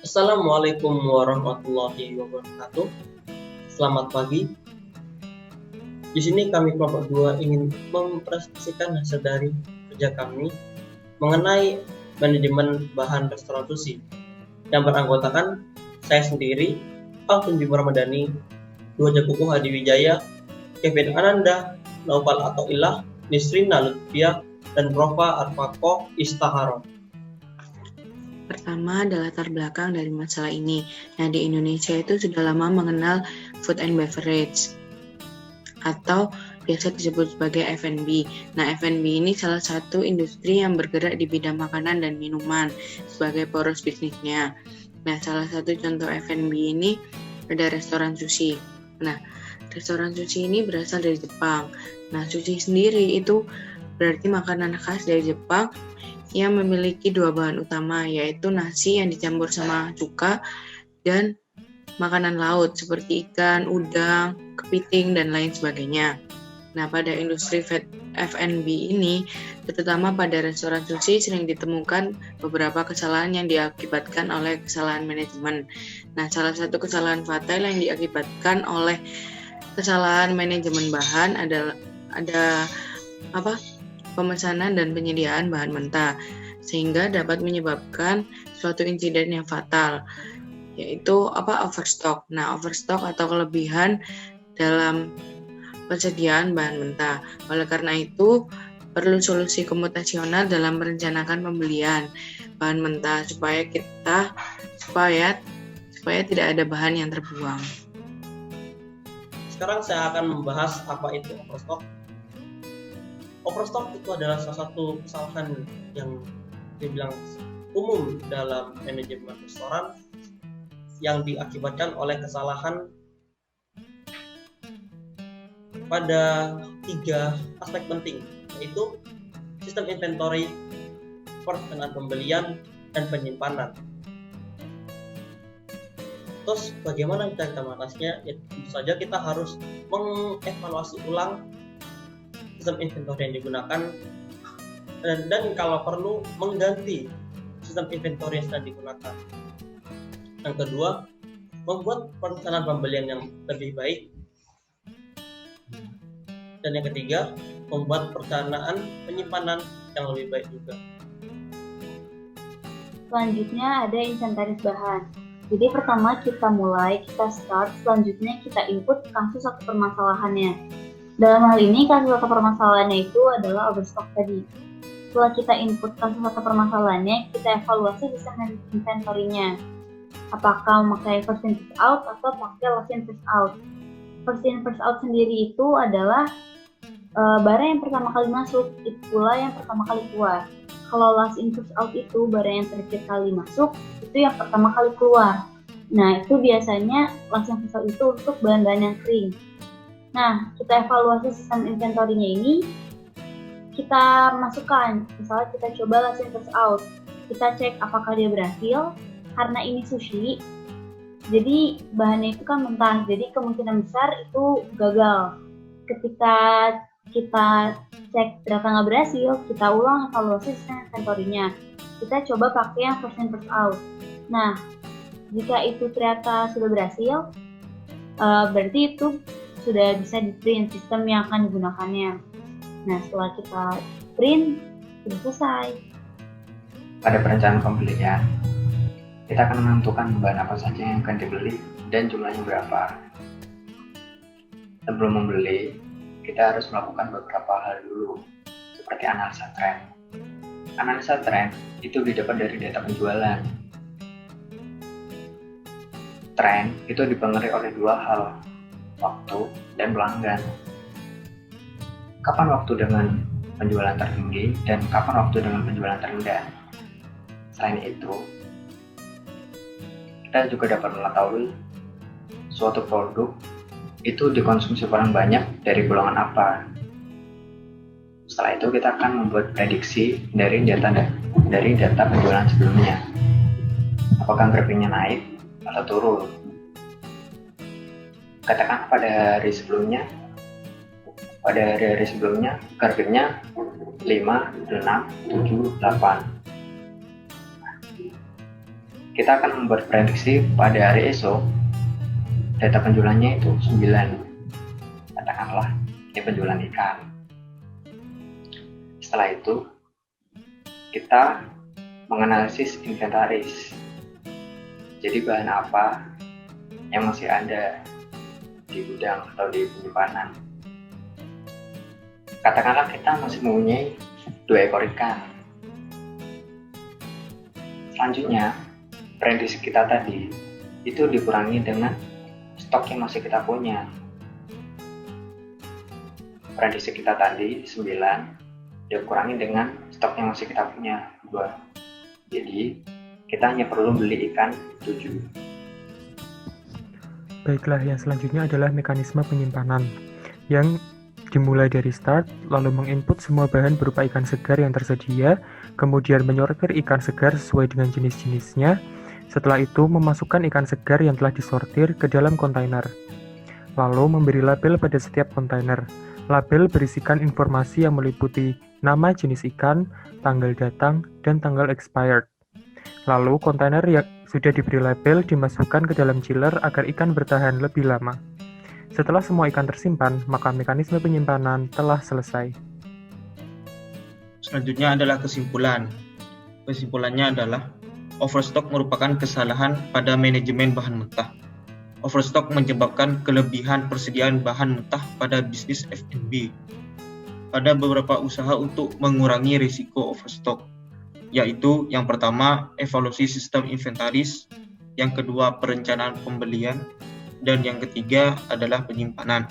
Assalamualaikum warahmatullahi wabarakatuh. Selamat pagi. Di sini kami kelompok 2 ingin mempresentasikan hasil dari kerja kami mengenai manajemen bahan restoran sushi yang beranggotakan saya sendiri, Alvin Bima Ramadhani, Dua Jakuku Hadi Wijaya, Kevin Ananda, Naufal Atauillah, Nisrina Lutfia, dan Profa Arfako Istaharo. Pertama adalah latar belakang dari masalah ini. Nah, di Indonesia itu sudah lama mengenal food and beverage atau biasa disebut sebagai F&B. Nah, F&B ini salah satu industri yang bergerak di bidang makanan dan minuman sebagai poros bisnisnya. Nah, salah satu contoh F&B ini ada restoran sushi. Nah, restoran sushi ini berasal dari Jepang. Nah, sushi sendiri itu berarti makanan khas dari Jepang yang memiliki dua bahan utama, yaitu nasi yang dicampur sama cuka dan makanan laut seperti ikan, udang, kepiting, dan lain sebagainya. Nah, pada industri F&B ini, terutama pada restoran sushi, sering ditemukan beberapa kesalahan yang diakibatkan oleh kesalahan manajemen. Nah, salah satu kesalahan fatal yang diakibatkan oleh kesalahan manajemen bahan adalah pemesanan dan penyediaan bahan mentah, sehingga dapat menyebabkan suatu insiden yang fatal, yaitu overstock. Nah, overstock atau kelebihan dalam persediaan bahan mentah. Oleh karena itu, perlu solusi komputasional dalam merencanakan pembelian bahan mentah supaya tidak ada bahan yang terbuang. Sekarang saya akan membahas apa itu overstock. Overstock itu adalah salah satu kesalahan yang dibilang umum dalam manajemen restoran yang diakibatkan oleh kesalahan pada 3 aspek penting, yaitu sistem inventory, perencanaan pembelian, dan penyimpanan. Terus bagaimana kita mengatasinya? Ya, tentu saja kita harus mengevaluasi ulang sistem inventory yang digunakan dan kalau perlu mengganti sistem inventory yang sedang digunakan. Yang kedua, membuat perencanaan pembelian yang lebih baik. Dan yang ketiga, membuat perencanaan penyimpanan yang lebih baik juga. Selanjutnya ada inventaris bahan. Jadi pertama kita start, selanjutnya kita input kasus atau permasalahannya. Dalam hal ini kasus atau permasalahannya itu adalah overstock tadi. Setelah kita input kasus atau permasalahannya, kita evaluasi sistem inventory-nya. Apakah memakai first in first out atau pakai last in first out. First in first out sendiri itu adalah barang yang pertama kali masuk, itu pula yang pertama kali keluar. Kalau last in first out itu barang yang terakhir kali masuk, itu yang pertama kali keluar. Nah, itu biasanya last in first out itu untuk bahan-bahan yang kering. Nah, kita evaluasi sistem inventory-nya ini, kita masukkan, misalnya kita coba last in first out, kita cek apakah dia berhasil, karena ini sushi, jadi bahannya itu kan mentah, jadi kemungkinan besar itu gagal. Ketika kita cek ternyata nggak berhasil, kita ulang evaluasi sistem inventory-nya, kita coba pakai yang first in first out. Nah, jika itu ternyata sudah berhasil, berarti itu sudah bisa di-print sistem yang akan digunakannya. Nah, setelah kita print, sudah selesai. Pada perencanaan pembelian, kita akan menentukan bahan apa saja yang akan dibeli dan jumlahnya berapa. Sebelum membeli, kita harus melakukan beberapa hal dulu, seperti analisa tren. Analisa tren itu didapat dari data penjualan. Tren itu dipengaruhi oleh 2 hal, waktu dan pelanggan. Kapan waktu dengan penjualan tertinggi dan kapan waktu dengan penjualan terendah. Selain itu, kita juga dapat mengetahui suatu produk itu dikonsumsi paling banyak dari golongan apa. Setelah itu kita akan membuat prediksi dari data penjualan sebelumnya. Apakah grafiknya naik atau turun? Katakan pada hari sebelumnya grafiknya 5, 6, 7, 8. kita akan membuat prediksi pada hari esok data penjualannya itu 9. Katakanlah ini penjualan ikan. Setelah itu kita menganalisis inventaris. Jadi bahan apa yang masih ada di gudang atau di penyimpanan. Katakanlah kita masih mempunyai 2 ekor ikan. Selanjutnya, prediksi kita tadi itu dikurangi dengan stok yang masih kita punya. Prediksi kita tadi 9 dikurangi dengan stok yang masih kita punya 2. Jadi kita hanya perlu beli ikan 7. Baiklah, yang selanjutnya adalah mekanisme penyimpanan yang dimulai dari start, lalu menginput semua bahan berupa ikan segar yang tersedia, kemudian menyortir ikan segar sesuai dengan jenis-jenisnya. Setelah itu, memasukkan ikan segar yang telah disortir ke dalam kontainer. Lalu memberi label pada setiap kontainer. Label berisikan informasi yang meliputi nama jenis ikan, tanggal datang, dan tanggal expired. Lalu, kontainer yang sudah diberi label dimasukkan ke dalam chiller agar ikan bertahan lebih lama. Setelah semua ikan tersimpan, maka mekanisme penyimpanan telah selesai. Selanjutnya adalah kesimpulan. Kesimpulannya adalah overstock merupakan kesalahan pada manajemen bahan mentah. Overstock menyebabkan kelebihan persediaan bahan mentah pada bisnis F&B. Ada beberapa usaha untuk mengurangi risiko overstock, yaitu yang pertama, evaluasi sistem inventaris, yang kedua, perencanaan pembelian, dan yang ketiga adalah penyimpanan.